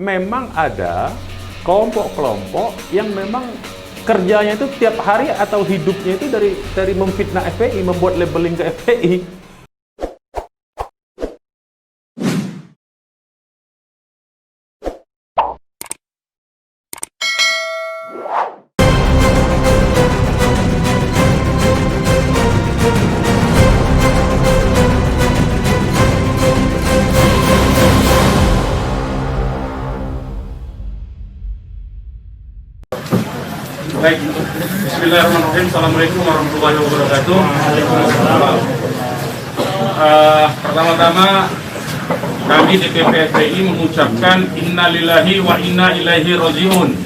Memang ada kelompok-kelompok yang memang kerjanya itu tiap hari atau hidupnya itu dari memfitnah FPI, membuat labeling ke FPI. Baik, bismillahirrahmanirrahim. Assalamualaikum warahmatullahi wabarakatuh. Pertama-tama kami DPP FPI mengucapkan innalillahi wa inna ilaihi rajiun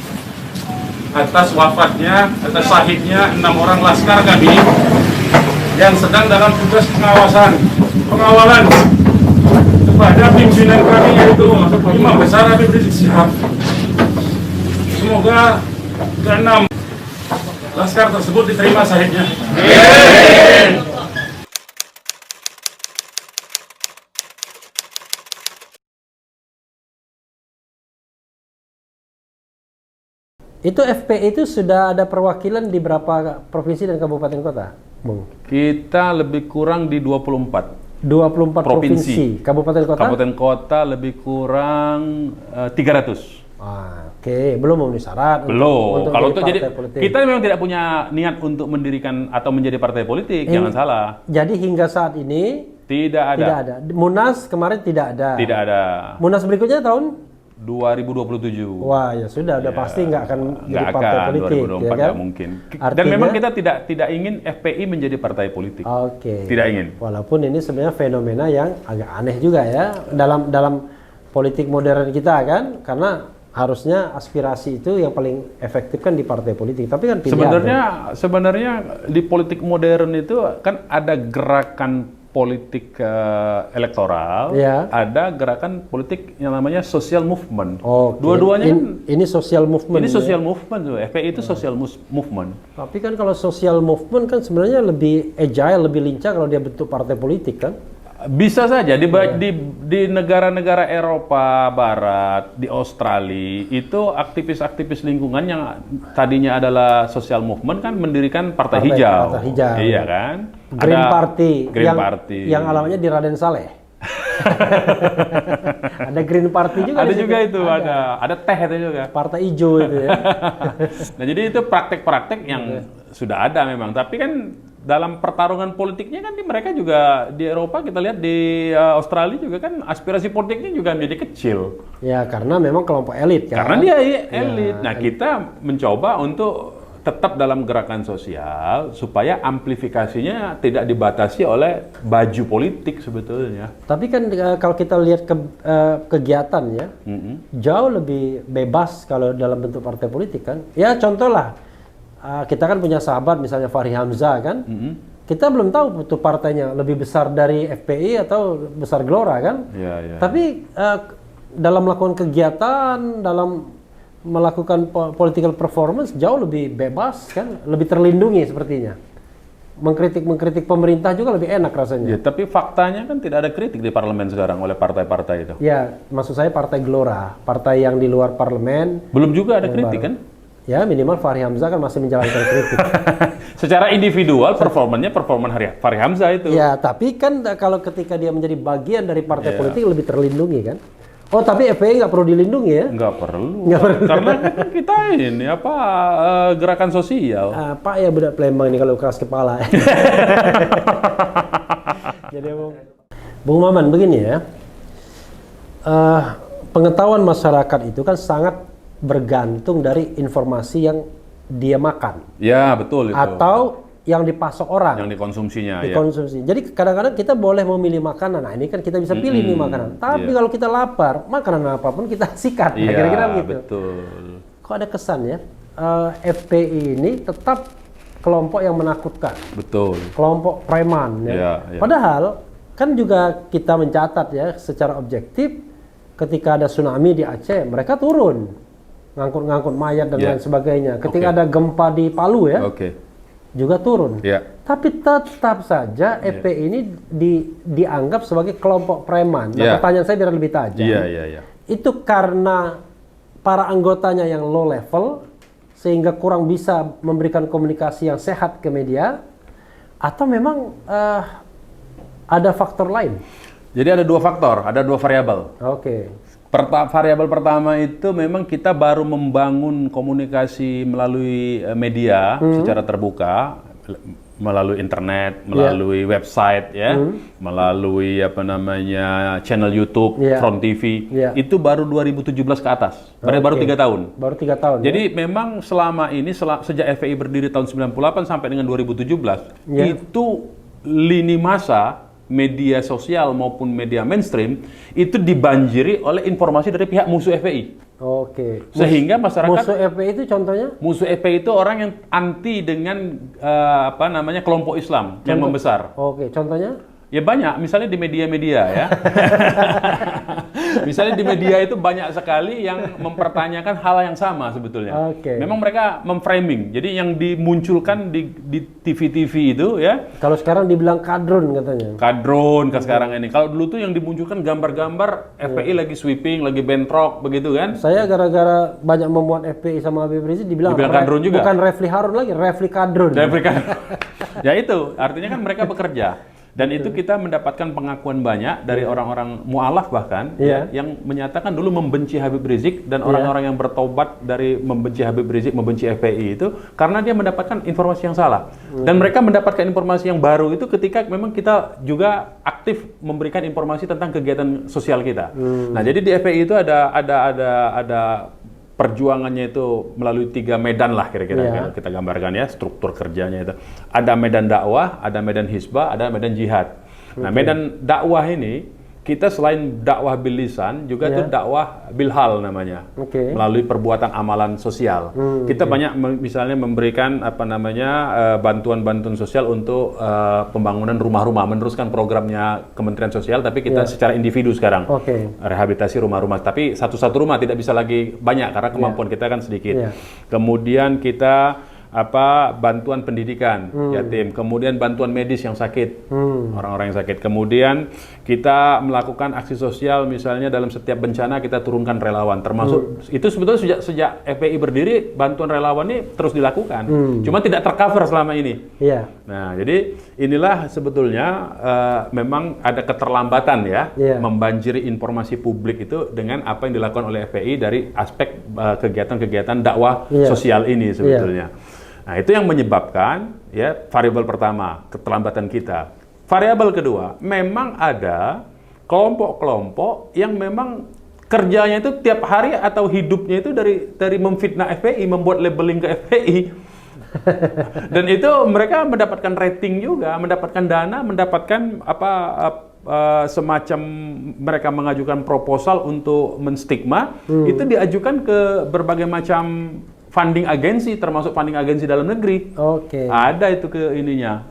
atas wafatnya, atas syahidnya 6 orang laskar kami yang sedang dalam tugas pengawalan kepada pimpinan kami, yaitu Imam Besar Habib Rizik Syihab. Semoga ke-6 laskar tersebut diterima syahidnya. Itu FPI itu sudah ada perwakilan di berapa provinsi dan kabupaten kota, Bung? Kita lebih kurang di 24 provinsi. Kabupaten kota? Kabupaten kota lebih kurang 300. Oke, belum memenuhi syarat. Belum. Kalau untuk jadi politik. kita memang tidak punya niat untuk mendirikan atau menjadi partai politik, jangan salah. Jadi hingga saat ini Tidak ada. Munas kemarin tidak ada. Tidak ada. Munas berikutnya tahun 2027. Wah, ya sudah, udah pasti nggak akan jadi partai politik, 2024 ya kan? nggak mungkin. Dan Artinya, memang kita tidak ingin FPI menjadi partai politik. Oke. Tidak ingin. Walaupun ini sebenarnya fenomena yang agak aneh juga ya dalam politik modern kita kan, karena harusnya aspirasi itu yang paling efektif kan di partai politik. Tapi kan pilihan. Sebenarnya di politik modern itu kan ada gerakan politik elektoral, ya. Ada gerakan politik yang namanya social movement. Oh, dua-duanya ini social movement. ini ya? social movement, FPI itu social movement. Tapi kan kalau social movement kan sebenarnya lebih agile, lebih lincah kalau dia bentuk partai politik kan? Bisa saja di negara-negara Eropa Barat, di Australia itu aktivis-aktivis lingkungan yang tadinya adalah social movement kan mendirikan partai hijau. Partai hijau. Iya kan? Green Party. Party. Yang alamatnya di Raden Saleh. Ada Green Party juga. Ada juga itu, ada teh itu juga. Partai hijau itu ya. Nah, jadi itu praktek-praktek yang sudah ada memang, tapi kan dalam pertarungan politiknya kan mereka juga di Eropa, kita lihat di Australia juga kan aspirasi politiknya juga menjadi kecil. Ya, karena memang kelompok elit kan. Karena dia elit. Nah, kita mencoba untuk tetap dalam gerakan sosial supaya amplifikasinya tidak dibatasi oleh baju politik sebetulnya. Tapi kan kalau kita lihat kegiatan ya, jauh lebih bebas kalau dalam bentuk partai politik kan. Ya contoh lah, kita kan punya sahabat misalnya Fahri Hamzah kan. Kita belum tahu tuh partainya lebih besar dari FPI atau besar Gelora kan. Ya. Tapi dalam melakukan kegiatan, dalam melakukan political performance jauh lebih bebas kan, lebih terlindungi sepertinya. Mengkritik pemerintah juga lebih enak rasanya. Ya, tapi faktanya kan tidak ada kritik di parlemen sekarang oleh partai-partai itu. Ya, maksud saya partai Gelora, partai yang di luar parlemen. Belum juga ada kritik kan? Ya, minimal Fahri Hamzah kan masih menjalankan kritik. Secara individual performan Fahri Hamzah itu. Ya, tapi kan kalau ketika dia menjadi bagian dari partai politik lebih terlindungi kan. Oh, tapi FPI nggak perlu dilindungi ya? Nggak perlu. Karena kita ini gerakan sosial. Pak ya budak Palembang ini kalau keras kepala. Jadi Bung Maman begini ya. Pengetahuan masyarakat itu kan sangat bergantung dari informasi yang dia makan. Ya, betul itu. Atau yang dipasok orang. Yang dikonsumsinya. Dikonsumsi. Jadi kadang-kadang kita boleh memilih makanan. Nah, ini kan kita bisa pilih nih makanan. Tapi kalau kita lapar, makanan apapun kita sikat. Iya, kira-kira gitu. Betul. Kok ada kesan ya, FPI ini tetap kelompok yang menakutkan. Betul. Kelompok preman. Ya. Ya. Padahal kan juga kita mencatat ya secara objektif ketika ada tsunami di Aceh, mereka turun. Ngangkut-ngangkut mayat dan lain sebagainya. Ketika ada gempa di Palu ya. Juga turun. Tapi tetap saja FPI ini dianggap sebagai kelompok preman. Nah, pertanyaan saya biar lebih tajam. itu karena para anggotanya yang low level sehingga kurang bisa memberikan komunikasi yang sehat ke media, atau memang ada faktor lain? Jadi ada dua faktor, ada dua variabel. Oke. Variabel pertama itu memang kita baru membangun komunikasi melalui media secara terbuka, melalui internet, melalui website, ya, melalui apa namanya channel YouTube, Front TV, itu baru 2017 ke atas, baru 3 tahun. Baru 3 tahun. Jadi memang selama ini sejak FPI berdiri tahun 98 sampai dengan 2017 itu lini masa media sosial maupun media mainstream itu dibanjiri oleh informasi dari pihak musuh FPI. Oke. Sehingga masyarakat musuh FPI itu contohnya? Musuh FPI itu orang yang anti dengan apa namanya kelompok Islam yang membesar. Oke, contohnya? Ya banyak, misalnya di media-media ya. Misalnya di media itu banyak sekali yang mempertanyakan hal yang sama sebetulnya. Oke. Memang mereka memframing. Jadi yang dimunculkan di TV-TV itu ya. Kalau sekarang dibilang kadrun katanya. Kadrun sekarang ini. Kalau dulu tuh yang dimunculkan gambar-gambar FPI lagi sweeping, lagi bentrok begitu kan. Saya gara-gara banyak memuat FPI sama Habib Rizik dibilang kadrun juga. Bukan Refli Harun lagi, Refli kadrun. Ya itu, artinya kan mereka bekerja. Dan itu kita mendapatkan pengakuan banyak dari orang-orang mu'alaf bahkan ya, yang menyatakan dulu membenci Habib Rizik dan orang-orang yang bertobat dari membenci Habib Rizik, membenci FPI itu karena dia mendapatkan informasi yang salah. Dan mereka mendapatkan informasi yang baru itu ketika memang kita juga aktif memberikan informasi tentang kegiatan sosial kita. Nah, jadi di FPI itu ada perjuangannya itu melalui 3 medan lah kira-kira kita gambarkan ya, struktur kerjanya itu. Ada medan dakwah, ada medan hisbah, ada medan jihad. Nah, medan dakwah ini kita selain dakwah bil lisan juga itu dakwah bil hal namanya. Melalui perbuatan amalan sosial. Kita banyak misalnya memberikan apa namanya bantuan-bantuan sosial untuk pembangunan rumah-rumah, meneruskan programnya Kementerian Sosial tapi kita secara individu sekarang. Rehabilitasi rumah-rumah, tapi satu-satu rumah tidak bisa lagi banyak karena kemampuan kita kan sedikit. Kemudian kita bantuan pendidikan yatim, kemudian bantuan medis yang sakit, orang-orang yang sakit. Kemudian kita melakukan aksi sosial misalnya dalam setiap bencana kita turunkan relawan, termasuk itu sebetulnya sejak FPI berdiri bantuan relawan ini terus dilakukan, cuma tidak tercover selama ini. Nah, jadi inilah sebetulnya memang ada keterlambatan ya membanjiri informasi publik itu dengan apa yang dilakukan oleh FPI dari aspek kegiatan-kegiatan dakwah sosial ini sebetulnya. Nah, itu yang menyebabkan ya variabel pertama, keterlambatan kita. Variabel kedua, memang ada kelompok-kelompok yang memang kerjanya itu tiap hari atau hidupnya itu dari memfitnah FPI, membuat labeling ke FPI. Dan itu mereka mendapatkan rating juga, mendapatkan dana, mendapatkan semacam mereka mengajukan proposal untuk menstigma, itu diajukan ke berbagai macam funding agensi, termasuk funding agensi dalam negeri. Ada itu ke ininya,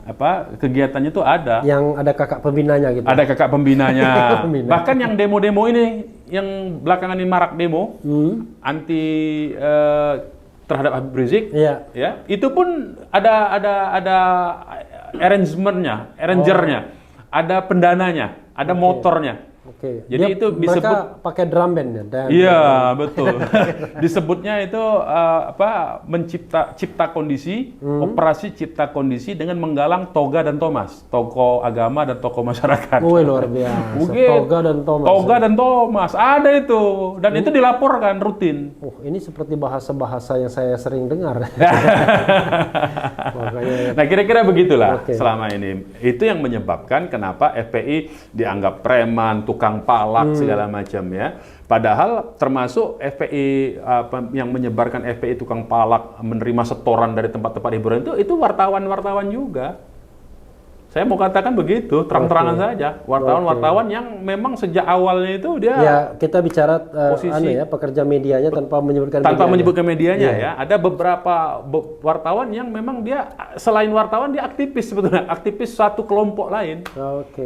kegiatannya itu ada. Yang ada kakak pembinanya gitu. Ada kakak pembinanya. Bahkan yang demo-demo ini, yang belakangan ini marak demo anti terhadap Habib Rizik, ya, itu pun ada arrangernya, ada pendananya, ada motornya. Jadi itu mereka pakai drum band ya? Iya, betul. Disebutnya itu cipta kondisi, operasi cipta kondisi dengan menggalang Toga dan Thomas, tokoh agama dan tokoh masyarakat. Luar biasa. Toga dan Thomas. Toga dan Thomas, ada itu. Dan itu dilaporkan rutin. Ini seperti bahasa-bahasa yang saya sering dengar. Nah, kira-kira begitulah selama ini. Itu yang menyebabkan kenapa FPI dianggap preman, tukang palak segala macam ya. Padahal termasuk FPI yang menyebarkan FPI tukang palak, menerima setoran dari tempat-tempat hiburan itu wartawan-wartawan juga. Saya mau katakan begitu, terang-terangan saja. Wartawan-wartawan yang memang sejak awalnya itu dia kita bicara pekerja medianya tanpa menyebutkan medianya ya. Ada beberapa wartawan yang memang dia selain wartawan dia aktivis sebetulnya, aktivis satu kelompok lain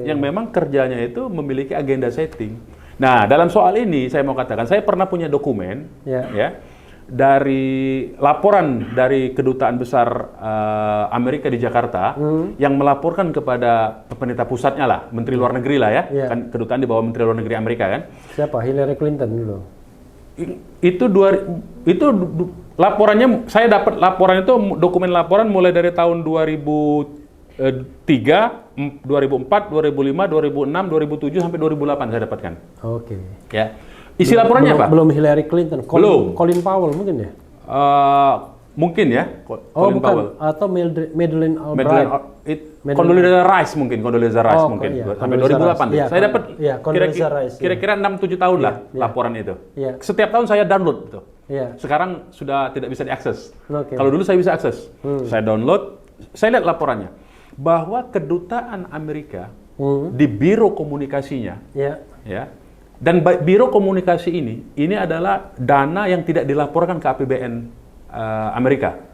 yang memang kerjanya itu memiliki agenda setting. Nah, dalam soal ini saya mau katakan, saya pernah punya dokumen dari laporan dari Kedutaan Besar Amerika di Jakarta yang melaporkan kepada pemerintah pusatnya lah, Menteri Luar Negeri lah ya, kan kedutaan di bawah Menteri Luar Negeri Amerika kan. Siapa? Hillary Clinton dulu. Laporannya, saya dapat laporan itu, dokumen laporan mulai dari tahun 2003, 2004, 2005, 2006, 2007 sampai 2008 saya dapatkan. Oke. Ya. Isi laporannya apa? Belum Hillary Clinton. Colin Powell mungkin ya? Mungkin ya. Colin bukan. Powell. Atau Madeleine Albright. Condoleezza Rice mungkin, Condoleezza Rice mungkin. Iya, Sampai Condoleezza 2008. Rice. Saya dapat Condoleezza Rice. kira-kira 6-7 tahun lah laporan itu. Iya. Setiap tahun saya download itu. Iya. Sekarang sudah tidak bisa diakses. Oke. Kalau dulu saya bisa akses. Saya download, saya lihat laporannya bahwa kedutaan Amerika di biro komunikasinya, Iya. ya, dan biro komunikasi ini adalah dana yang tidak dilaporkan ke APBN Amerika,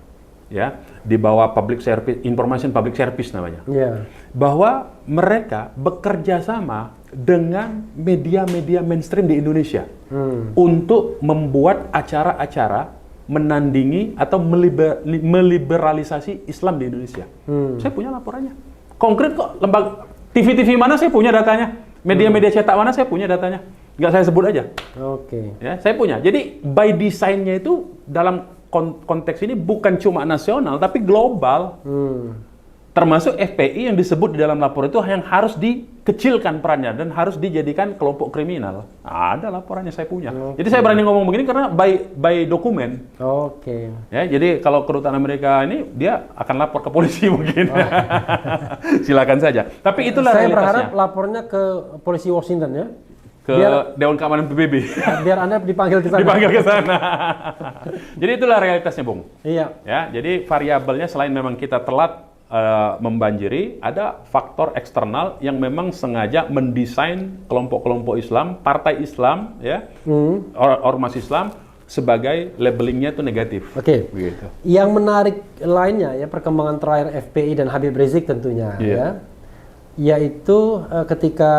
ya, di bawah Public Service, Information Public Service namanya. Iya. Bahwa mereka bekerja sama dengan media-media mainstream di Indonesia untuk membuat acara-acara menandingi atau meliberalisasi Islam di Indonesia. Saya punya laporannya. Konkret kok, lembaga TV-TV mana saya punya datanya, media-media cetak mana saya punya datanya. Nggak saya sebut aja. Oke. Ya, saya punya. Jadi by design-nya itu dalam konteks ini bukan cuma nasional tapi global. Termasuk FPI yang disebut di dalam laporan itu yang harus dikecilkan perannya dan harus dijadikan kelompok kriminal. Ada laporannya, saya punya. Jadi saya berani ngomong begini karena by dokumen. Oke. Ya, jadi kalau kedutaan Amerika ini dia akan lapor ke polisi mungkin. Silakan saja. Tapi itulah Saya realitasnya. berharap lapornya ke polisi Washington ya. Ke Dewan Keamanan PBB. Biar Anda dipanggil ke sana. Dipanggil ke sana. Jadi itulah realitasnya, Bung. Iya. Ya, jadi variabelnya selain memang kita telat membanjiri, ada faktor eksternal yang memang sengaja mendesain kelompok-kelompok Islam, partai Islam, ya, ormas Islam sebagai labelingnya itu negatif. Oke. Begitu. Yang menarik lainnya ya perkembangan terakhir FPI dan Habib Rizik tentunya ya, yaitu ketika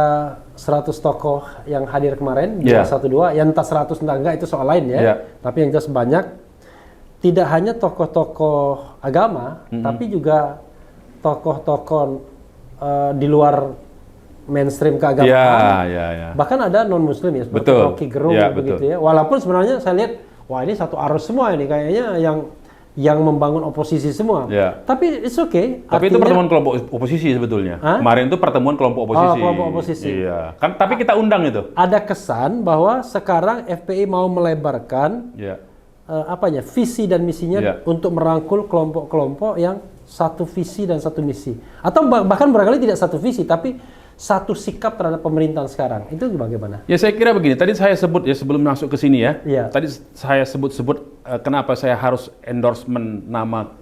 100 tokoh yang hadir kemarin di 1-2, yang entah 100 entah enggak itu soal lain ya, tapi yang jelas banyak. Tidak hanya tokoh-tokoh agama, tapi juga tokoh-tokoh di luar mainstream keagamaan. Bahkan ada non-muslim ya, seperti Rocky Gerung begitu ya. Walaupun sebenarnya saya lihat, wah ini satu arus semua ini kayaknya yang membangun oposisi semua. Tapi it's okay. Tapi itu pertemuan kelompok oposisi sebetulnya. Kemarin itu pertemuan kelompok oposisi. Oh, kelompok oposisi. Iya. Kan tapi kita undang itu. Ada kesan bahwa sekarang FPI mau melebarkan visi dan misinya untuk merangkul kelompok-kelompok yang satu visi dan satu misi, atau bahkan barangkali tidak satu visi tapi satu sikap terhadap pemerintahan sekarang. Itu bagaimana? Ya saya kira begini, tadi saya sebut ya sebelum masuk ke sini ya, tadi saya sebut kenapa saya harus endorsement nama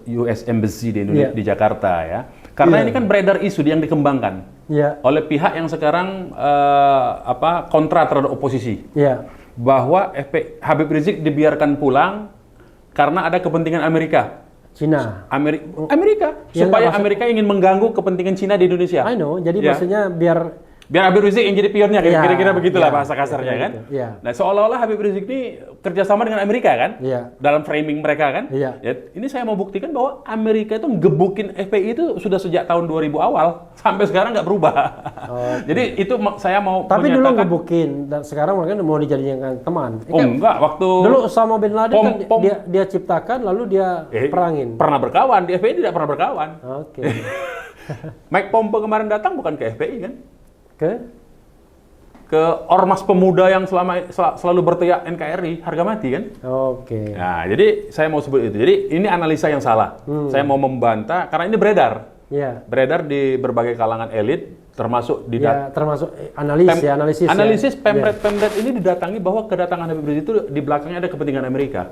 US Embassy di Jakarta ya, karena ini kan beredar isu yang dikembangkan oleh pihak yang sekarang kontra terhadap oposisi. Bahwa Habib Rizik dibiarkan pulang karena ada kepentingan Amerika. Cina. Amerika. Supaya Amerika ingin mengganggu kepentingan Cina di Indonesia. I know. Jadi maksudnya biar Habib Rizik yang jadi pionnya, kira-kira begitulah bahasa kasarnya kan. Nah, seolah-olah Habib Rizik ini kerjasama dengan Amerika kan, dalam framing mereka kan. Ya, ini saya mau buktikan bahwa Amerika itu ngebukin FPI itu sudah sejak tahun 2000 awal sampai sekarang nggak berubah. Jadi itu saya mau tapi dulu ngebukin dan sekarang mereka mau dijadikan teman. Enggak, waktu dulu Osama bin Laden kan dia ciptakan lalu dia perangin. Pernah berkawan, di FPI tidak pernah berkawan. Oke. Mike Pompeo kemarin datang bukan ke FPI kan? Ke ormas pemuda yang selalu berteriak NKRI harga mati kan? Oke. Nah, jadi saya mau sebut itu. Jadi ini analisa yang salah. Saya mau membantah karena ini beredar. Beredar di berbagai kalangan elit, termasuk termasuk analisis Pemret ini didatangi bahwa kedatangan Habib Rizik itu di belakangnya ada kepentingan Amerika.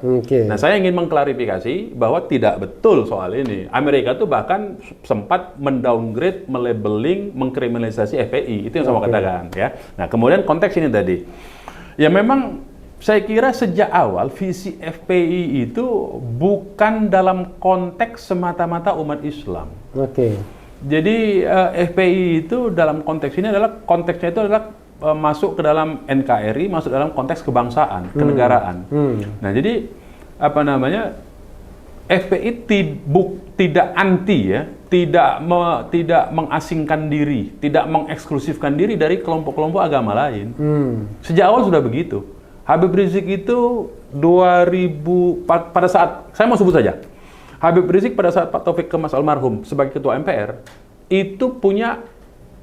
Nah, saya ingin mengklarifikasi bahwa tidak betul soal ini. Amerika itu bahkan sempat mendowngrade, melabeling, mengkriminalisasi FPI. Itu yang saya mau katakan ya. Nah, kemudian konteks ini tadi. Ya memang saya kira sejak awal visi FPI itu bukan dalam konteks semata-mata umat Islam. Jadi FPI itu dalam konteks ini konteksnya itu adalah masuk ke dalam NKRI, masuk dalam konteks kebangsaan, kenegaraan. Nah, jadi FPI tidak anti ya, tidak mengasingkan diri, tidak mengeksklusifkan diri dari kelompok-kelompok agama lain. Sejak awal sudah begitu. Habib Rizik itu pada saat, saya mau sebut saja, Habib Rizik pada saat Pak Taufik Kemas almarhum sebagai Ketua MPR, itu punya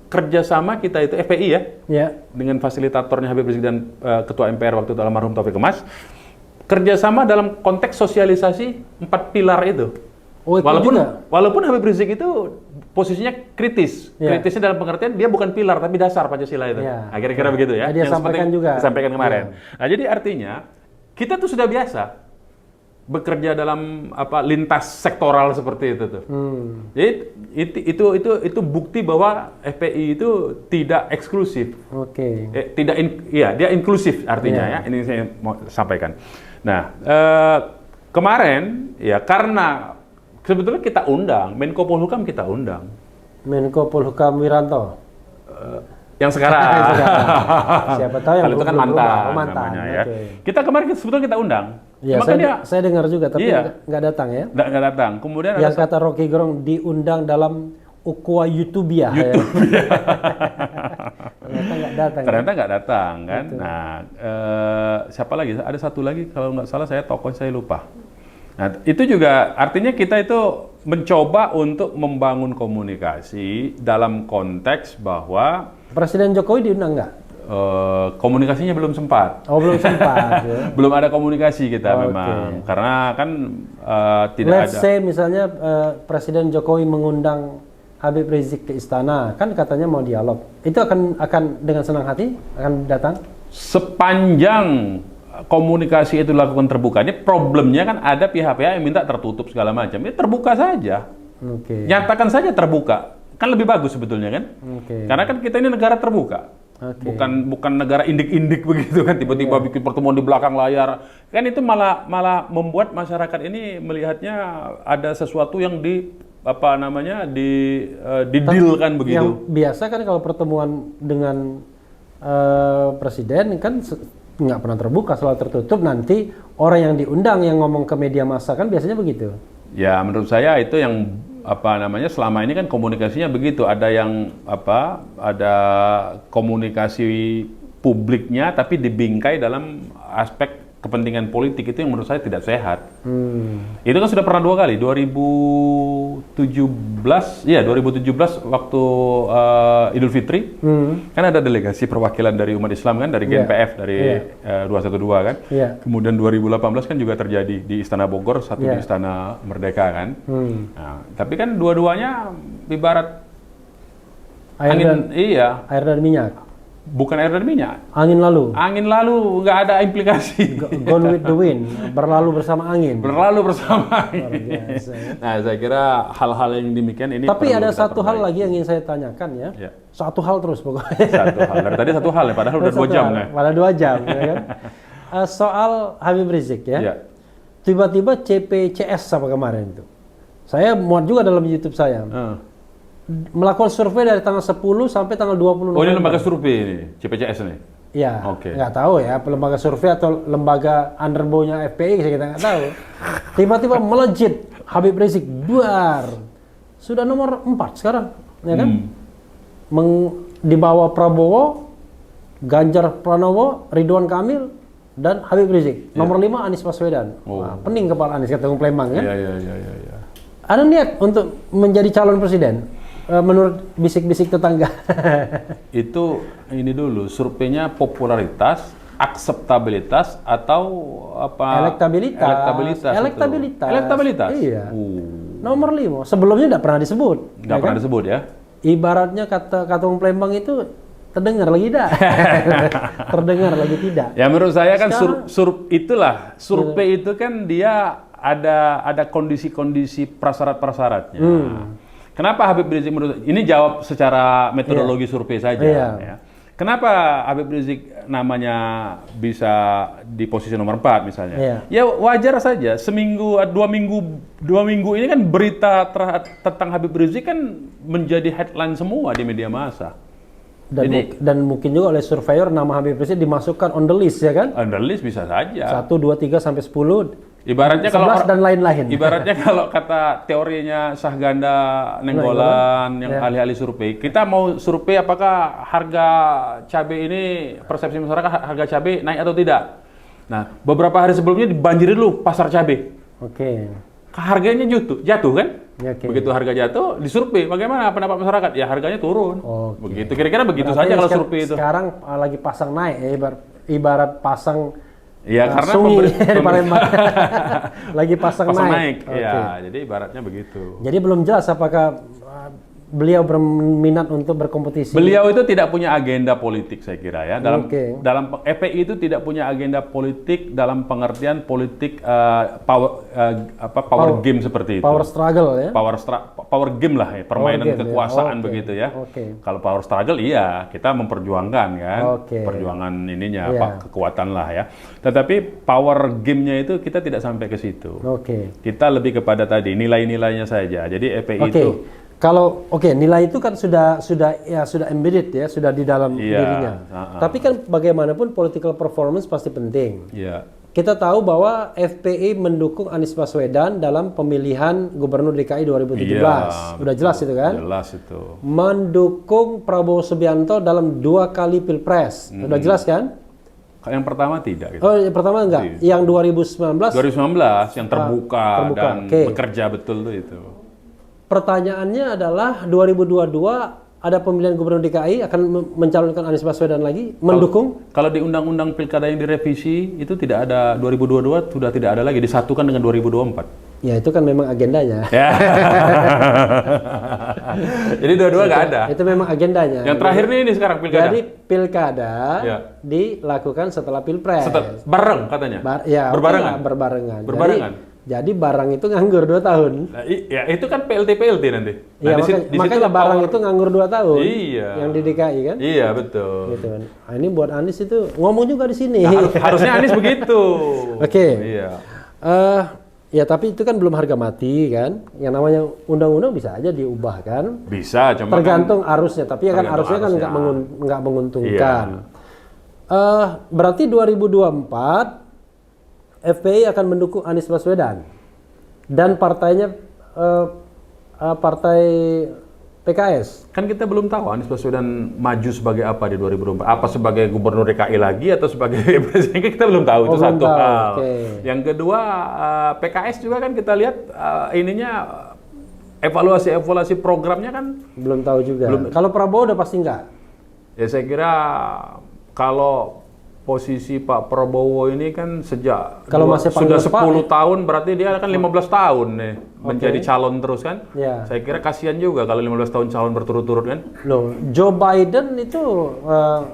kerjasama kita itu FPI ya, dengan fasilitatornya Habib Rizik dan Ketua MPR waktu itu almarhum Taufik Kemas, kerjasama dalam konteks sosialisasi 4 pilar itu. Oh, itu walaupun Habib Rizik itu posisinya kritisnya dalam pengertian dia bukan pilar tapi dasar Pancasila itu. Nah, kira-kira begitu ya. Dia sampaikan juga. Disampaikan kemarin. Nah, jadi artinya kita tuh sudah biasa bekerja dalam lintas sektoral seperti itu tuh. Jadi itu bukti bahwa FPI itu tidak eksklusif. Dia inklusif artinya ya. Ini saya mau sampaikan. Nah, kemarin ya karena sebetulnya kita undang Menko Polhukam, Menko Polhukam Wiranto. Yang sekarang. Siapa tahu yang itu kan mantan namanya ya. Kita kemarin sebetulnya kita undang. Ya, saya dengar juga, tapi nggak datang ya. Nggak datang. Kemudian yang kata Rocky Gerung diundang dalam ukhuwah YouTubia. Ternyata nggak datang kan. Betul. Nah, siapa lagi? Ada satu lagi kalau nggak salah saya lupa. Nah, itu juga artinya kita itu mencoba untuk membangun komunikasi dalam konteks bahwa Presiden Jokowi diundang nggak? Komunikasinya belum sempat. Oh, belum sempat. Ya. Belum ada komunikasi kita memang, karena kan tidak ada. Let's say misalnya Presiden Jokowi mengundang Habib Rizik ke istana, kan katanya mau dialog. Itu akan dengan senang hati akan datang? Sepanjang komunikasi itu dilakukan terbuka. Ini problemnya kan ada pihak-pihak yang minta tertutup segala macam. Ini terbuka saja. Nyatakan saja terbuka. Kan lebih bagus sebetulnya kan? Karena kan kita ini negara terbuka. Bukan negara indik-indik begitu kan, tiba-tiba bikin pertemuan di belakang layar. Kan itu malah membuat masyarakat ini melihatnya ada sesuatu yang didilkan begitu. Yang biasa kan kalau pertemuan dengan presiden kan nggak pernah terbuka, selalu tertutup. Nanti orang yang diundang yang ngomong ke media massa kan biasanya begitu. Ya, menurut saya itu yang selama ini kan komunikasinya begitu. Ada yang ada komunikasi publiknya tapi dibingkai dalam aspek kepentingan politik, itu yang menurut saya tidak sehat. Itu kan sudah pernah 2 kali, 2017 waktu Idul Fitri, kan ada delegasi perwakilan dari umat Islam kan, dari GNPF, dari 212 kan. Kemudian 2018 kan juga terjadi di Istana Bogor, satu di Istana Merdeka kan. Nah, tapi kan dua-duanya ibarat air dan minyak. Bukan air dan minyak. Angin lalu, nggak ada implikasi. Gone with the wind, berlalu bersama angin. Nah, saya kira hal-hal yang demikian ini. Tapi ada satu hal lagi yang ingin saya tanyakan ya. Satu hal terus pokoknya. Satu hal. Dari tadi satu hal ya, padahal udah 2 jam ya. Padahal 2 jam ya kan. Soal Habib Rizik ya. Tiba-tiba CPCS sama kemarin itu. Saya muat juga dalam YouTube saya. Melakukan survei dari tanggal 10 sampai tanggal 20 November. Oh, ini lembaga survei ini, CPCS ini? Iya, nggak tahu ya, lembaga survei atau lembaga underbow-nya FPI, kita nggak tahu. Tiba-tiba melejit, Habib Rizik, sudah nomor 4 sekarang, ya kan? Di bawah Prabowo, Ganjar Pranowo, Ridwan Kamil, dan Habib Rizik. Nomor 5 Anies Baswedan. Wah, pening kepala Anies, ketemu Palembang kan? Iya. Ada niat untuk menjadi calon presiden? Menurut bisik-bisik tetangga. Itu ini dulu, surveinya popularitas, akseptabilitas, atau elektabilitas. Iya. Nomor 5. Sebelumnya tidak pernah disebut. Nggak pernah disebut ya. Ibaratnya kata Palembang itu terdengar lagi tidak. Terdengar lagi tidak. Ya menurut saya kan survei itu kan dia ada kondisi-kondisi prasyarat-prasyaratnya. Kenapa Habib Rizik ini jawab secara metodologi survei saja ya. Kenapa Habib Rizik namanya bisa di posisi nomor 4 misalnya? Ya wajar saja, seminggu, 2 minggu ini kan berita tentang Habib Rizik kan menjadi headline semua di media massa. Dan mungkin juga oleh surveyor nama Habib Rizik dimasukkan on the list ya kan? On the list bisa saja. 1, 2, 3 sampai 10 Ibaratnya kalau 11 dan lain-lain. Ibaratnya kalau kata teorinya Sahganda Nenggolan yang ahli-ahli survei, kita mau survei apakah harga cabai ini, persepsi masyarakat harga cabai naik atau tidak. Nah, beberapa hari sebelumnya dibanjiri dulu pasar cabai. Oke. Harganya jatuh kan? Ya, oke. Begitu harga jatuh, disurvei bagaimana pendapat masyarakat? Ya harganya turun. Oke. Begitu. Kira-kira begitu Berarti saja kalau survei itu. Sekarang lagi pasang naik ya, ibarat pasang Ya karena sungi di Palembang. Lagi pasang naik. naik. Ya, jadi ibaratnya begitu. Jadi belum jelas apakah beliau berminat untuk berkompetisi. Beliau itu tidak punya agenda politik saya kira ya. Oke. Dalam FPI itu tidak punya agenda politik dalam pengertian politik power game seperti itu. Power struggle ya. Power game lah ya, permainan Power game, kekuasaan ya. Oke. begitu ya. Oke. Kalau power struggle iya, kita memperjuangkan kan. Oke. Perjuangan ininya Iya. kekuatan lah ya. Tetapi power game-nya itu kita tidak sampai ke situ. Oke. Kita lebih kepada tadi nilai-nilainya saja. Jadi FPI itu Kalau nilai itu kan sudah embedded ya, sudah di dalam Iya, dirinya. Tapi kan bagaimanapun political performance pasti penting. ya. Kita tahu bahwa FPI mendukung Anies Baswedan dalam pemilihan Gubernur DKI 2017. Iya, Udah jelas itu kan? Jelas itu. Mendukung Prabowo Subianto dalam 2 kali Pilpres. Udah jelas kan? Yang pertama tidak gitu. Oh, yang pertama enggak. Yang 2019 2019 yang terbuka dan Oke. bekerja betul tuh itu. pertanyaannya adalah 2022 ada pemilihan Gubernur DKI akan mencalonkan Anies Baswedan lagi, mendukung? Kalau di undang-undang pilkada yang direvisi itu tidak ada 2022 sudah tidak ada lagi, disatukan dengan 2024. Ya itu kan memang agendanya. Ya. Jadi dua-dua nggak ada. Itu memang agendanya. Yang terakhir ini sekarang pilkada. Jadi pilkada Ya. dilakukan setelah Pilpres. Bareng katanya. Ya, berbarengan. oke lah, berbarengan. Berbarengan. Jadi barang itu nganggur 2 tahun. Nah, ya itu kan PLT nanti. Iya, makanya barang itu nganggur 2 tahun. Iya. Yang di DKI kan? Iya betul. Gitu kan. Nah, ini buat Anies itu ngomong juga di sini. Harusnya Anies begitu. Oke. Iya. Ya tapi itu kan belum harga mati kan. Yang namanya undang-undang bisa aja diubah kan. Bisa, cuma Tergantung arusnya. Tapi ya kan tergantung arusnya kan arusnya. nggak menguntungkan. Iya. Berarti 2024 FPI akan mendukung Anies Baswedan dan partainya partai PKS. Kan kita belum tahu Anies Baswedan maju sebagai apa di 2024. Apa sebagai gubernur DKI lagi atau sebagai presiden, kita belum tahu. Itu belum satu tahu. hal. Oke. Yang kedua, PKS juga kan kita lihat evaluasi programnya kan. Belum tahu juga. Kalau Prabowo udah pasti enggak. Ya saya kira kalau posisi Pak Prabowo ini kan sejak Kalau masih sudah panggil 10 tahun berarti dia kan 15 tahun nih menjadi calon terus kan. Ya. Saya kira kasihan juga kalau 15 tahun calon berturut-turut kan. Loh, Joe Biden itu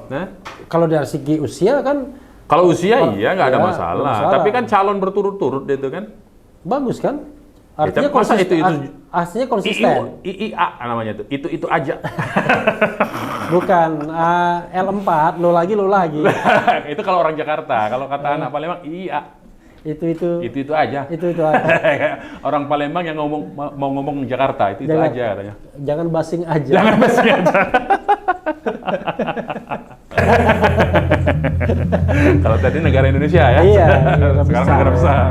Nah, kalau dari segi usia kan kalau usia iya nggak ada ya, masalah. nggak masalah. Tapi kan calon berturut-turut itu kan. bagus kan? tapi Artinya masa artinya konsisten. IIA namanya itu. Itu aja. Bukan L4, lo lagi. Itu kalau orang Jakarta. Kalau kata anak Palembang IIA. Itu aja. Itu aja. Orang Palembang yang mau ngomong Jakarta itu aja katanya. Jangan basing aja. Jangan basi aja. Kalau tadi negara Indonesia ya. Iya, Sekarang negara besar.